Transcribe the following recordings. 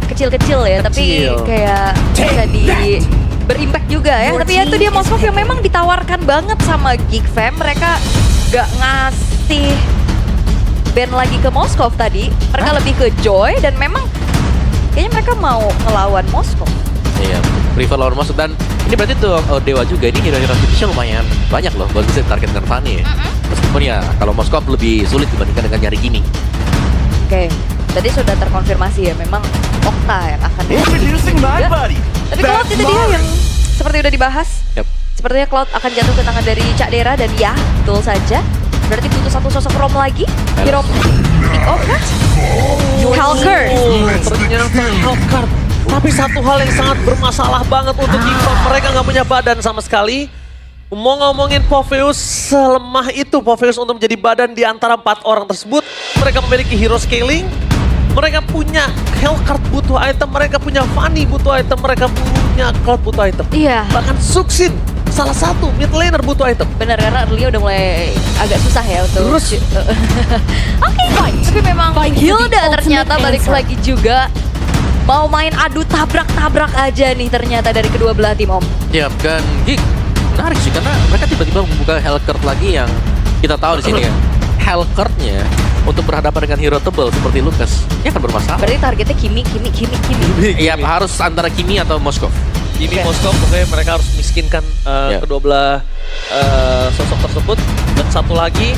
kecil-kecil ya, tapi kayak bisa berimpact juga ya. Tapi ya itu dia Moskov yang memang ditawarkan banget sama Geek Fam. Mereka gak ngasih ban lagi ke Moskov tadi. Mereka lebih ke Joy dan memang kayaknya mereka mau ngelawan Moskov. Iya, prefer lawan Moskov dan ini berarti tuh Dewa juga ini hero-hero tipisnya lumayan banyak loh buat bisa target dengan Fanny ya. Meskipun ya kalau Moskov lebih sulit dibandingkan dengan nyari Kimi. Oke, tadi sudah terkonfirmasi ya memang Okta yang akan Introducing my juga. buddy. Tapi Cloud itu dia yang seperti udah dibahas. Yep. Sepertinya Cloud akan jatuh ke tangan dari Cak Dera dan ya, betul saja. Berarti butuh satu sosok Rom lagi. Hero pick off kah? Halkert. Ternyata Halkert. Tapi satu hal yang sangat bermasalah banget untuk Geekfam, mereka nggak punya badan sama sekali. Mau ngomongin Popheus, selemah itu Popheus untuk menjadi badan di antara 4 orang tersebut. Mereka memiliki hero scaling, mereka punya Hellcard butuh item, mereka punya Fanny butuh item, mereka punya Cloud butuh item. Iya. Bahkan Suxin, salah satu mid laner butuh item. Benar, karena early udah mulai agak susah ya untuk... Terus. Oke, tapi memang Hilda ternyata balik lagi juga. Mau main adu tabrak-tabrak aja nih ternyata dari kedua belah tim Om. Ya, dan Geek menarik sih karena mereka tiba-tiba membuka Hellcurt lagi yang kita tahu di sini ya. Hellcurt-nya untuk berhadapan dengan hero tebal seperti Lucas, ini akan bermasalah. Berarti targetnya Kimi. Iya, harus antara Kimi atau Moskov. Kimi Oke. Moskov, pokoknya mereka harus miskinkan kedua belah sosok tersebut. Dan satu lagi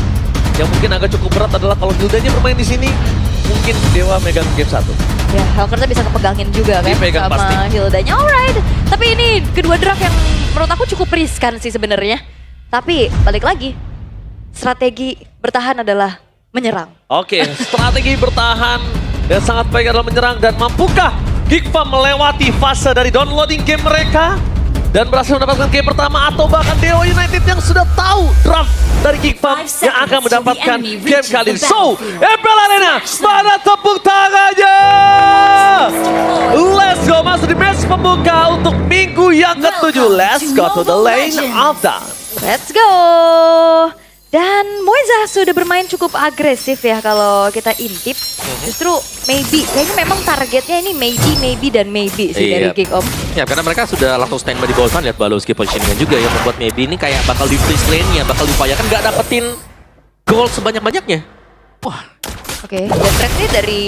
yang mungkin agak cukup berat adalah kalau Hildanya bermain di sini, mungkin Dewa megang game 1. Ya, Hellcurt bisa kepegangin juga kan Dipegang sama pasti. Hildanya. Alright. Tapi ini kedua draft yang menurut aku cukup riskan sih sebenarnya. Tapi balik lagi, strategi bertahan adalah menyerang. Oke, strategi bertahan yang sangat baik adalah menyerang dan mampukah Geekfam melewati fase dari downloading game mereka dan berhasil mendapatkan game pertama atau bahkan Dewa United yang sudah tahu draft dari Geekfam yang akan mendapatkan game kali ini. So, MPL Arena, mana tepuk tangannya? Let's go, masuk di match pembuka untuk minggu yang ke-7. Let's go to the lane of dance. Let's go. Dan Moeza sudah bermain cukup agresif ya kalau kita intip. Justru maybe, kayaknya memang targetnya ini maybe dan maybe sih dari Iya. Geek Om. Ya, karena mereka sudah langsung standby di bawah sana, lihat Balowski positioning juga yang membuat maybe ini kayak bakal di freeze lane-nya, bakal diupayakan nggak dapetin gold sebanyak-banyaknya. Wah, Oke, dan track ini dari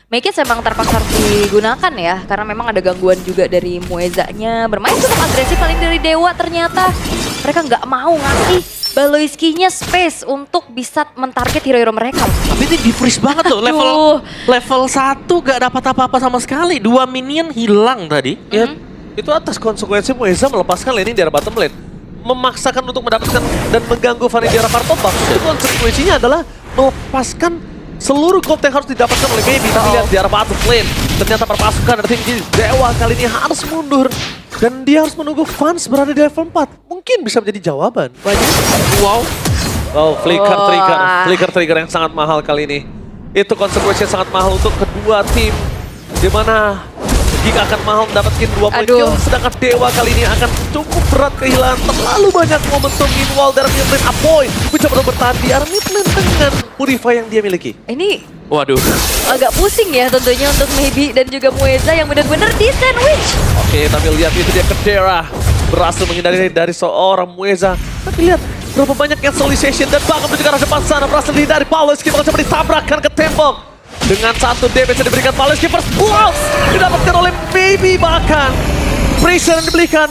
Make It memang terpaksa harus digunakan ya. Karena memang ada gangguan juga dari Moeza-nya. Bermain cukup agresif paling dari Dewa ternyata. Mereka nggak mau ngasih Balowski-nya space untuk bisa mentarget hero-hero mereka. tapi ini di freeze banget loh, level 1 gak dapat apa-apa sama sekali. 2 minion hilang tadi. Ya, itu atas konsekuensi Moeza melepaskan laning di arah bottom lane. Memaksakan untuk mendapatkan dan mengganggu Fanny di arah Fartobak. Itu konsekuensinya adalah melepaskan seluruh gold yang harus didapatkan oleh Baby. Tapi lihat di arah bottom lane, ternyata perpasukan dari tim Dewa kali ini harus mundur. Dan dia harus menunggu Vans berada di level 4. Mungkin bisa menjadi jawaban. Wow. Oh, flicker trigger yang sangat mahal kali ini. Itu konsekuensi yang sangat mahal untuk kedua tim. Di mana Geek akan mahal mendapatkan 2 poin Aduh. kill, sedangkan Dewa kali ini akan cukup berat kehilangan terlalu banyak momentum meanwhile dari mid lane Apoy mencoba bertahan di arah mid lane dengan Purify yang dia miliki. Ini Waduh. agak pusing ya tentunya untuk Maybe dan juga Moeza yang benar-benar di sandwich. Oke, tapi lihat itu dia Kedera berhasil menghindari dari seorang Moeza. Tapi lihat berapa banyak cancellation dan bahkan juga arah depan sana berhasil dihindari. Balowski mencoba ditabrakkan ke tembok. Dengan 1 damage yang diberikan Balowski first blood didapatkan oleh Baby, bahkan pressure yang diberikan.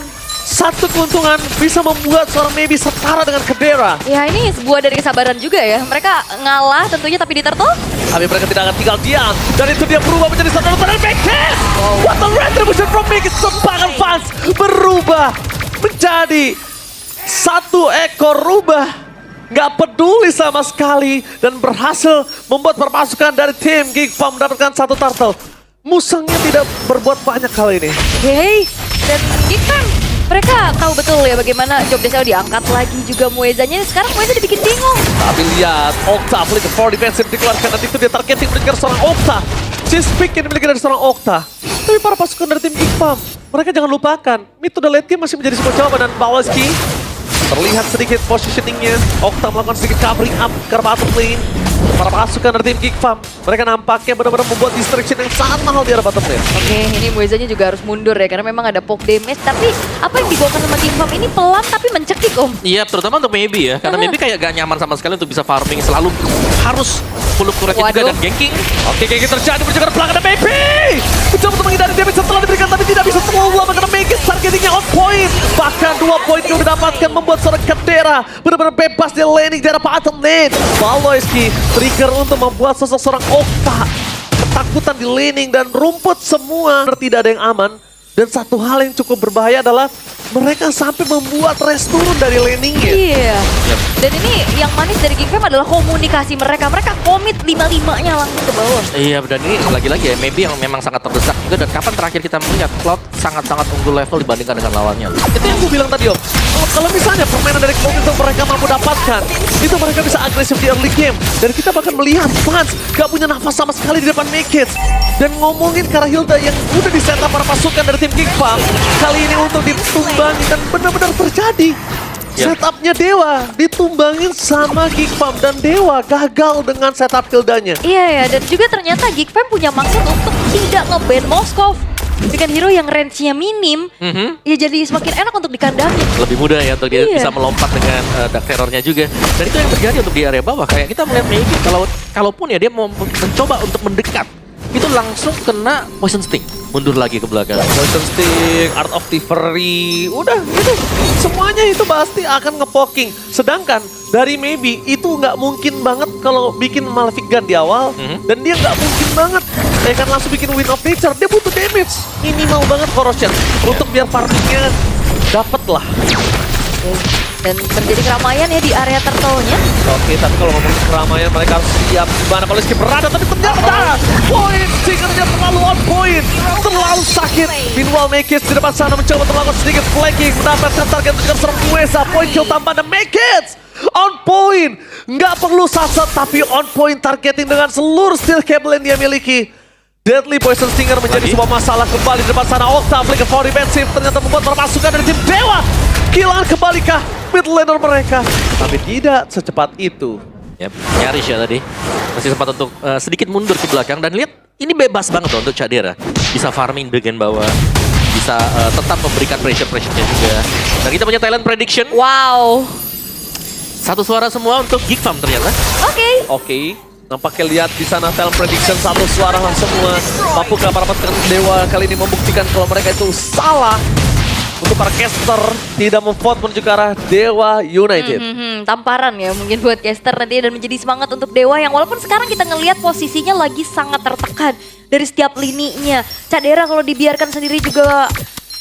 Satu keuntungan bisa membuat seorang Maybe setara dengan Kedera. Ya ini sebuah dari kesabaran juga ya. Mereka ngalah tentunya tapi di turtle. Tapi mereka tidak akan tinggal diam. Dan itu dia berubah menjadi satu dari Mekis. What the retribution from Mekis. Semangat fans berubah menjadi satu ekor rubah. Nggak peduli sama sekali. Dan berhasil membuat perpasukan dari tim Geekfam mendapatkan 1 turtle. Musangnya tidak berbuat banyak kali ini. Hey, dan Geekfam mereka tahu betul ya bagaimana job desk diangkat lagi juga Moezanya. Sekarang Moeza dibikin bingung. Tapi lihat, Okta flicker for defensive dikeluarkan. Nanti itu dia targeting mendengar seorang Okta. Chase pick yang dimiliki dari seorang Okta. Tapi para pasukan dari tim Geekfam, mereka jangan lupakan, mid to the late game masih menjadi sebuah jawaban. Dan Balowski terlihat sedikit positioningnya. Okta melakukan sedikit covering up ke bottom lane. para pasukan dari tim Geek Farm. Mereka nampaknya benar-benar membuat distraction yang sangat mahal di arah bottom lane. Oke, ini Muezanya juga harus mundur ya karena memang ada poke damage. Tapi apa yang dibawakan sama Geek Farm ini pelan tapi mencekik Om. Iya, terutama untuk Maybe ya. Karena Maybe kayak gak nyaman sama sekali untuk bisa farming. Selalu harus full turretnya juga Waduh. dan ganking. Oke, kayak gitu terjadi berjalan belakang ada Maybe. Mencoba untuk menghindari damage setelah diberikan tapi tidak bisa terlalu lama karena Maybe targetingnya on point. Bahkan 2 poin yang didapatkan membuat seorang Kadera benar-benar bebas di laning di arah bottom lane. Valoisky trigger untuk membuat seorang Okta ketakutan di laning dan rumput semua tidak ada yang aman. Dan satu hal yang cukup berbahaya adalah mereka sampai membuat res turun dari laningnya. Iya. Yep. Dan ini yang manis dari Geek Farm adalah komunikasi mereka. Mereka komit 5-5-nya langsung ke bawah. Iya, dan ini lagi-lagi ya, Maybe yang memang sangat terdesak juga. Dan kapan terakhir kita melihat Cloud sangat-sangat unggul level dibandingkan dengan lawannya. Itu yang gue bilang tadi Om. Kalau misalnya permainan dari Cloud itu mereka mampu dapatkan, itu mereka bisa agresif di early game. Dan kita bahkan melihat fans gak punya nafas sama sekali di depan Make-It. Dan ngomongin Karahilda yang udah di setup para pasukan dari tim Geek Farm, kali ini untuk ditumbangi dan benar-benar terjadi. Yep. Setupnya Dewa ditumbangin sama Geek Farm dan Dewa gagal dengan setup Hildanya. Iya ya, dan juga ternyata Geek Farm punya maksud untuk tidak nge-ban Moskov. Dengan hero yang range-nya minim, ya jadi semakin enak untuk dikandangin. Lebih mudah ya untuk dia Iya. bisa melompat dengan dark terrornya juga. Dan itu yang terjadi untuk di area bawah. Kayak kita melihat Maybe kalaupun ya dia mau mencoba untuk mendekat, itu langsung kena Poison Sting. Mundur lagi ke belakang. Poison Stick, Art of Thievery, udah gitu. Semuanya itu pasti akan ngepoking. Sedangkan dari Maybe itu nggak mungkin banget kalau bikin Malefic Gun di awal. Dan dia nggak mungkin banget dia kan langsung bikin Wind of Nature. Dia butuh damage. Minimal banget Corrosion. Untuk biar farmingnya dapet lah. Dan terjadi keramaian ya di area turtle-nya. Oke, tapi kalau ngomongin keramaian mereka harus siap di mana Valoisky berada. Tapi ternyata poin singernya terlalu on point. Terlalu sakit. Meanwhile Make-It di depan sana mencoba untuk melakukan sedikit flanking. Mendapatkan target untuk serang Mueza. Poin kill tambahan dan Make-It on point. Nggak perlu sasat tapi on point targeting dengan seluruh steel cable yang dia miliki. Deadly Poison Stinger menjadi sebuah masalah kembali di depan sana. Okta flicker for defensive ternyata membuat permasukan dari tim Dewa. Killan kembalikah mid laner mereka? Tapi tidak secepat itu. Yap, nyaris ya tadi. Masih sempat untuk sedikit mundur ke belakang. Dan lihat, ini bebas banget loh untuk Cadera. Bisa farming bagian bawah. Bisa tetap memberikan pressure-nya juga. Dan kita punya talent prediction. Wow. Satu suara semua untuk Geek Farm ternyata. Oke. Oke, nampaknya lihat di sana talent prediction satu suara lah semua. Mampukah para pasukan Dewa kali ini membuktikan kalau mereka itu salah? Untuk para caster tidak memvote menuju ke arah Dewa United. Tamparan ya mungkin buat caster nanti dan menjadi semangat untuk Dewa yang walaupun sekarang kita ngelihat posisinya lagi sangat tertekan dari setiap lininya. Cadera kalau dibiarkan sendiri juga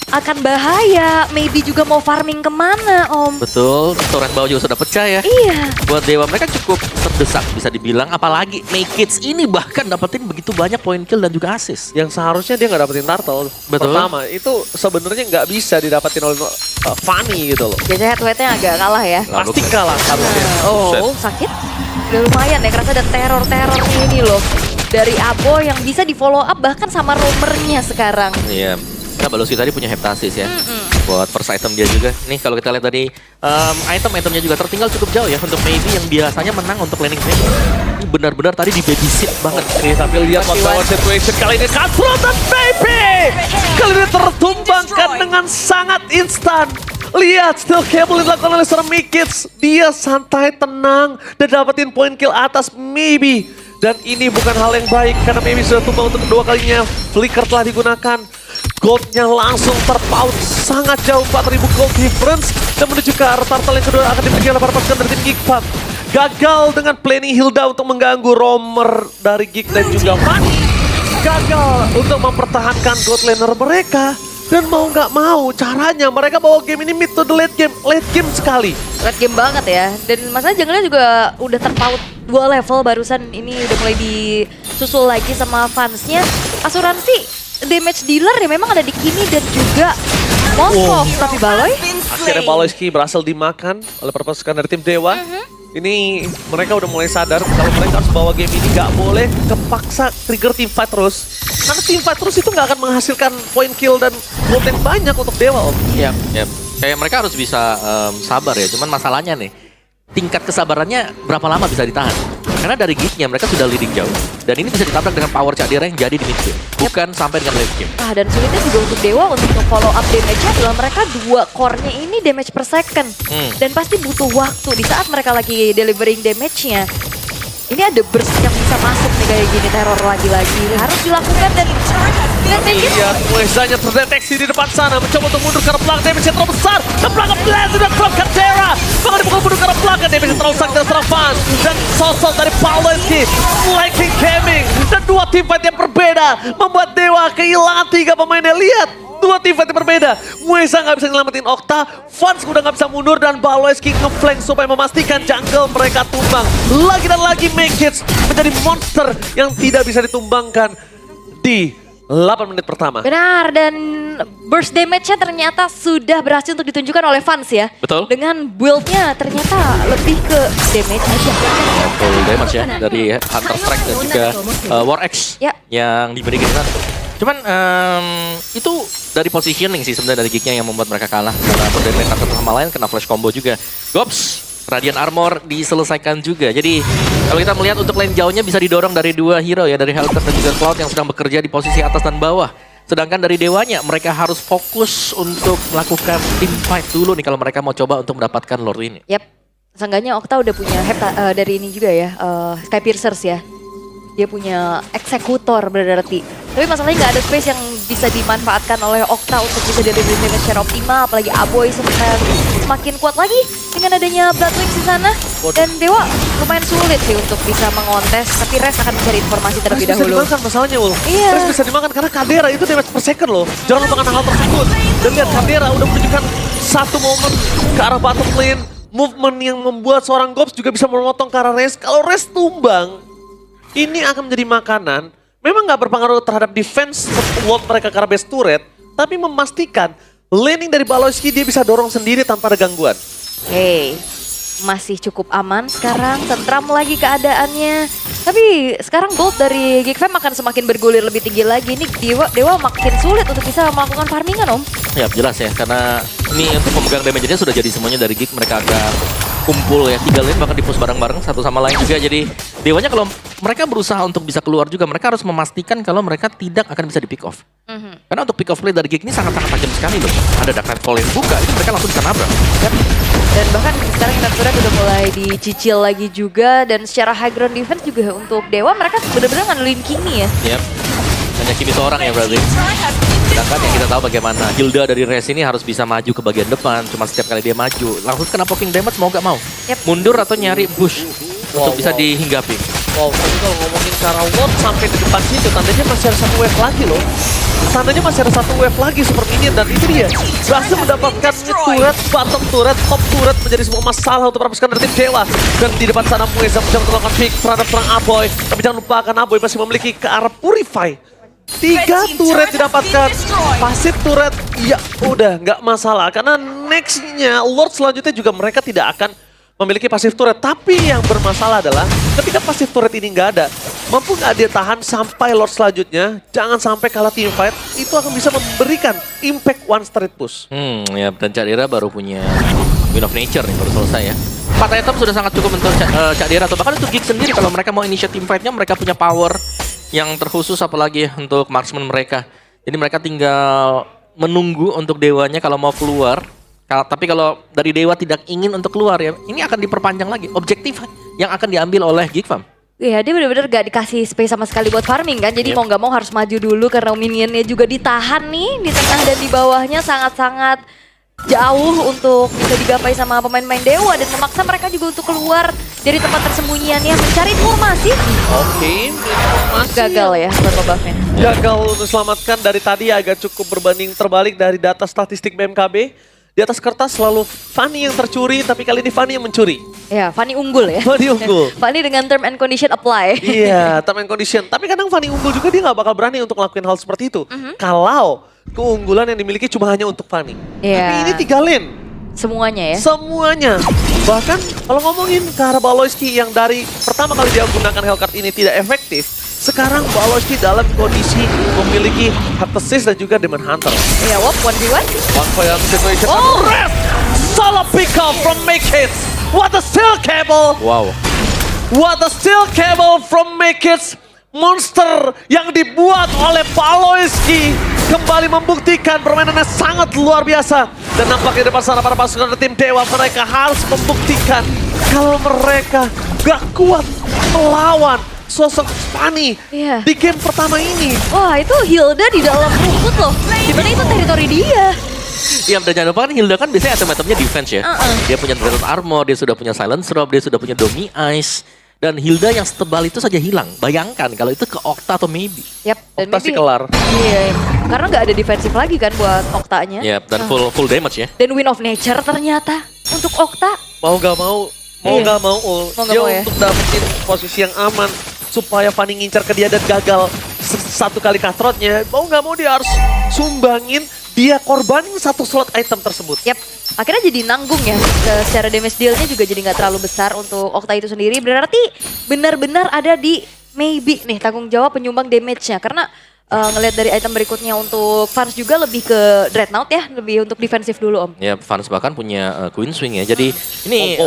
akan bahaya. Maybe juga mau farming kemana Om? Betul, torrent bawah juga sudah pecah ya. Iya. Buat Dewa mereka cukup terdesak bisa dibilang. Apalagi Make-It ini bahkan dapetin begitu banyak point kill dan juga assist. Yang seharusnya dia nggak dapetin turtle. Betul. Pertama, itu sebenarnya nggak bisa didapetin oleh Fanny gitu loh. Biasanya head to head-nya agak kalah ya. Pasti kalah harusnya. Oh, sakit? Udah lumayan ya, kerasa ada teror-teror ini loh. Dari Abo yang bisa di follow up bahkan sama roamernya sekarang. Iya. Nah, Valoisky tadi punya Heptasis ya. Buat first item dia juga. Nih kalau kita lihat tadi, item-itemnya juga tertinggal cukup jauh ya. Untuk Maybe yang biasanya menang untuk laning phase. Ini benar-benar tadi di babysit banget. Oke, tapi lihat what situation kali ini Cutthroat dan Maybe kali ini tertumbangkan dengan sangat instan. Lihat, still cable dilakukan oleh seorang Make-It. Dia santai, tenang, dan dapetin point kill atas Maybe. Dan ini bukan hal yang baik, karena Maybe sudah tumbang untuk kedua kalinya. Flicker telah digunakan. Goldnya langsung terpaut sangat jauh, 4.000 gold difference. Dan menuju ke arah turtle yang kedua akan dimiliki oleh para pasukan dari tim Geek Farm. Gagal dengan planning Hilda untuk mengganggu roamer dari Geek dan juga Fanny. Gagal untuk mempertahankan gold laner mereka. Dan mau nggak mau, caranya mereka bawa game ini mid to the late game sekali. Late game banget ya. Dan masalah jungle-nya juga udah terpaut 2 level barusan. Ini udah mulai disusul lagi sama fansnya. Asuransi damage dealer ya memang ada di Kimi dan juga Moskov. Tapi Baloy? Akhirnya Valoisky berhasil dimakan oleh para pasukan dari tim Dewa. Ini mereka udah mulai sadar kalau mereka harus bawa game ini, nggak boleh kepaksa trigger teamfight terus. Karena teamfight terus itu nggak akan menghasilkan point kill dan gold yang banyak untuk Dewa, Om. Iya. Kayak mereka harus bisa sabar ya. Cuman masalahnya nih, tingkat kesabarannya berapa lama bisa ditahan? Karena dari geeknya mereka sudah leading jauh. Dan ini bisa ditabrak dengan power Cak Dera yang jadi di mid game. Bukan sampai dengan late game. Dan sulitnya juga untuk Dewa untuk follow up damage-nya adalah mereka 2 core-nya ini damage per second. Dan pasti butuh waktu di saat mereka lagi delivering damage-nya. Ini ada burst yang bisa masuk nih kayak gini, teror lagi-lagi. Harus dilakukan dan Megis Lihat Muezanya terdeteksi di depan sana. Mencoba untuk mundur karena belakang damage yang terlalu besar. Dan belakang Blaze sudah drop Kadera. Bahkan dipukul mundur karena belakang damage yang terlalu sakit dan serang Fans. Dan sosok dari Pawleski, Lightning Gaming. Dan 2 teamfight yang berbeda. Membuat Dewa kehilangan 3 pemainnya. Lihat. 2 teamfight yang berbeda. Mueza nggak bisa nyelamatin Okta. Fans udah nggak bisa mundur. Dan Pawleski ngeflank supaya memastikan jungle mereka tumbang. Lagi dan lagi Megis menjadi monster yang tidak bisa ditumbangkan di 8 menit pertama. benar, dan burst damage-nya ternyata sudah berhasil untuk ditunjukkan oleh fans ya. Betul. Dengan build-nya ternyata lebih ke damage aja. Full damage ya dari Hunter Strike dan juga War X Ya. yang dimiliki kan. Cuman itu dari positioning sih sebenarnya dari geeknya yang membuat mereka kalah. Karena berdamage satu sama lain kena flash combo juga. Gops, Radiant Armor diselesaikan juga. Jadi kalau kita melihat untuk lane jauhnya bisa didorong dari 2 hero ya. Dari Helter dan juga Cloud yang sedang bekerja di posisi atas dan bawah. Sedangkan dari Dewanya mereka harus fokus untuk melakukan team fight dulu nih kalau mereka mau coba untuk mendapatkan Lord ini. Yap, seenggaknya Okta udah punya dari ini juga ya, Sky Piercers ya. Dia punya eksekutor berarti. Tapi masalahnya nggak ada space yang bisa dimanfaatkan oleh Okta untuk bisa delivery dengan secara optimal. Apalagi Aboy semakin kuat lagi dengan adanya Bloodwings di sana. Dan Dewa lumayan sulit sih untuk bisa mengontes. Tapi Res akan mencari informasi terlebih Res bisa dahulu. dimakan masalahnya, Ul. Iya. Res bisa dimakan karena Kadera itu damage per second loh. Jangan lupakan hal tersebut. Dan lihat Kadera udah menunjukkan satu momen ke arah bottom lane. Movement yang membuat seorang Gops juga bisa memotong ke arah Res. Kalau Res tumbang, ini akan menjadi makanan. Memang nggak berpengaruh terhadap defense world mereka ke arah base turret. Tapi memastikan laning dari Baloyski dia bisa dorong sendiri tanpa ada gangguan. Oke, masih cukup aman sekarang, tentram lagi keadaannya. Tapi sekarang gold dari Geekfam akan semakin bergulir lebih tinggi lagi. Ini Dewa makin sulit untuk bisa melakukan farmingan, Om. Ya jelas ya, karena ini untuk pemegang damage-nya sudah jadi semuanya dari Geek. Mereka akan kumpul ya, 3 lane bahkan di-push bareng-bareng satu sama lain juga. Jadi Dewanya kalau mereka berusaha untuk bisa keluar juga, mereka harus memastikan kalau mereka tidak akan bisa di-pick off. Karena untuk pick off play dari Geek ini sangat-sangat tajam sekali loh. Ada Dark Nightfall yang buka, itu mereka langsung bisa nabrak. Dan bahkan sekarang kita udah mulai dicicil lagi juga. Dan secara high ground defense juga untuk Dewa mereka benar-benar ngandelin Kimi ya. Yap, hanya Kimi seorang ya berarti. Sedangkan yang kita tahu bagaimana Hilda dari Res ini harus bisa maju ke bagian depan. Cuma setiap kali dia maju, langsung kena poking damage mau gak mau. Yap. Mundur atau nyari bush untuk bisa dihinggapi. Wow, tapi kalau ngomongin cara Lord sampai di depan situ, tandanya masih ada 1 wave lagi loh. Tandanya masih ada 1 wave lagi sepertinya, dan itu dia. Berhasil mendapatkan turret, bottom turret, top turret menjadi sebuah masalah untuk merapaskan dari tim Dewa. Dan di depan sana Mueza mencoba untuk melakukan pick terhadap serang Aboy. Tapi jangan lupakan Aboy masih memiliki ke arah Purify. 3 turret didapatkan, pasif turret, ya udah nggak masalah. Karena nextnya Lord selanjutnya juga mereka tidak akan memiliki pasif turret. Tapi yang bermasalah adalah ketika pasif turret ini nggak ada, mampu nggak dia tahan sampai Lord selanjutnya, jangan sampai kalah team fight, itu akan bisa memberikan impact one straight push. Ya, dan Cak Dera baru punya Win of Nature nih, baru selesai ya. 4 item sudah sangat cukup untuk Cak Dera, atau bahkan untuk Geek sendiri kalau mereka mau initiate team fight-nya, mereka punya power yang terkhusus apalagi untuk marksman mereka. Jadi mereka tinggal menunggu untuk Dewanya kalau mau keluar. Tapi kalau dari Dewa tidak ingin untuk keluar ya, ini akan diperpanjang lagi objektif yang akan diambil oleh Geekfam. Iya, dia benar-benar gak dikasih space sama sekali buat farming kan. Jadi mau gak mau harus maju dulu karena minionnya juga ditahan nih di tengah dan di bawahnya sangat-sangat jauh untuk bisa digapai sama pemain-pemain Dewa. Dan memaksa mereka juga untuk keluar dari tempat tersembunyiannya mencari informasi. Oke, informasi. Gagal ya buat buffnya. Gagal untuk selamatkan dari tadi agak cukup berbanding terbalik dari data statistik BMKB. Di atas kertas selalu Fanny yang tercuri, tapi kali ini Fanny yang mencuri. Ya, Fanny unggul ya. Fanny unggul. Fanny dengan term and condition apply. Iya, term and condition. Tapi kadang Fanny unggul juga dia nggak bakal berani untuk ngelakuin hal seperti itu. Kalau keunggulan yang dimiliki cuma hanya untuk Fanny. Iya. Tapi ini 3 lane. Semuanya ya. Semuanya. Bahkan kalau ngomongin ke arah Baloyski yang dari pertama kali dia gunakan Hellcat ini tidak efektif, sekarang Baloyski dalam kondisi memiliki Heptasis dan juga Demon Hunter. Iya, Wop 1v1. One point situation. Oh! Rest! Solo pick up from Make Hits. What a steel cable! Wow. What a steel cable from Makids. Monster yang dibuat oleh Paloiski kembali membuktikan permainannya sangat luar biasa. Dan nampaknya di depan sana para pasukan dari tim Dewa, mereka harus membuktikan kalau mereka gak kuat melawan sosok Fanny Iya. di game pertama ini. Wah, itu Hilda di dalam rumput loh. Dimana itu teritori dia. Iya, dan jangan lupa kan Hilda kan biasanya item-itemnya defense ya. Dia punya Dreaded Armor, dia sudah punya Silence Robe, dia sudah punya Domi Ice. Dan Hilda yang setebal itu saja hilang. Bayangkan kalau itu ke Okta atau Maybe. Yap, dan Okta sih maybe- kelar. Iya, karena nggak ada defensif lagi kan buat Oktanya. Ya, dan full damage ya. Dan Win of Nature ternyata untuk Okta. Mau gak mau, Iya. gak mau, Mau nggak dia mau ya. untuk dapetin posisi yang aman supaya Fanny ngincar ke dia dan gagal satu kali cutthroat-nya. Mau gak mau dia harus sumbangin, dia korbanin satu slot item tersebut. Yap, akhirnya jadi nanggung ya. Secara damage deal-nya juga jadi nggak terlalu besar untuk Okta itu sendiri. Berarti benar-benar ada di Maybe nih tanggung jawab penyumbang damage-nya. Karena ngelihat dari item berikutnya untuk Vans juga lebih ke Dreadnought ya. Lebih untuk defensif dulu Om. Ya, Vans bahkan punya Queen Swing ya. Jadi ini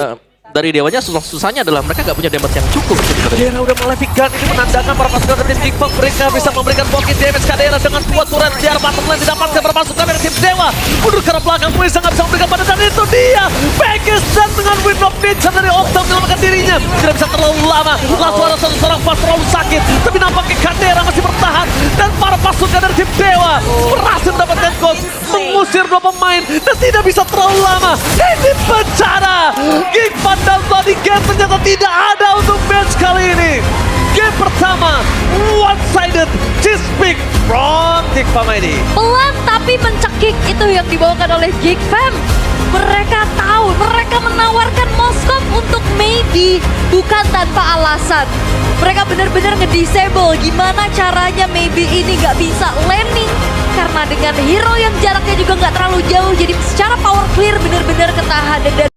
dari Dewanya susahnya adalah mereka gak punya damage yang cukup sebenarnya. Kadera udah melevikan, ini menandakan para pasukan dari tim Kickbox mereka bisa memberikan pocket damage. Kadera dengan dua turret di arah bottom lane didapatkan para pasukan dari tim Dewa. Mundur ke arah belakang, Muiza nggak bisa memberikan pada, dan itu dia. Vegas dan dengan Win of Nature dari Okta menyelamatkan dirinya. Tidak bisa terlalu lama, langsung ada seorang Vans terlalu sakit. Tapi nampaknya Kadera masih bertahan. Dan para pasukan dari tim Dewa berhasil mendapatkan ghost, mengusir dua pemain. Dan tidak bisa terlalu lama. Ini bencana. Geekfan dan Bloody Gate ternyata tidak ada untuk match kali ini. Game pertama, one-sided cheese pick from Geekfam ini. Pelan tapi mencekik itu yang dibawakan oleh Geek Fam. Mereka tahu, mereka menawarkan Moskov untuk Maybe bukan tanpa alasan. Mereka benar-benar ngedisable gimana caranya Maybe ini nggak bisa landing. Karena dengan hero yang jaraknya juga nggak terlalu jauh, jadi secara power clear benar-benar ketahan. Dan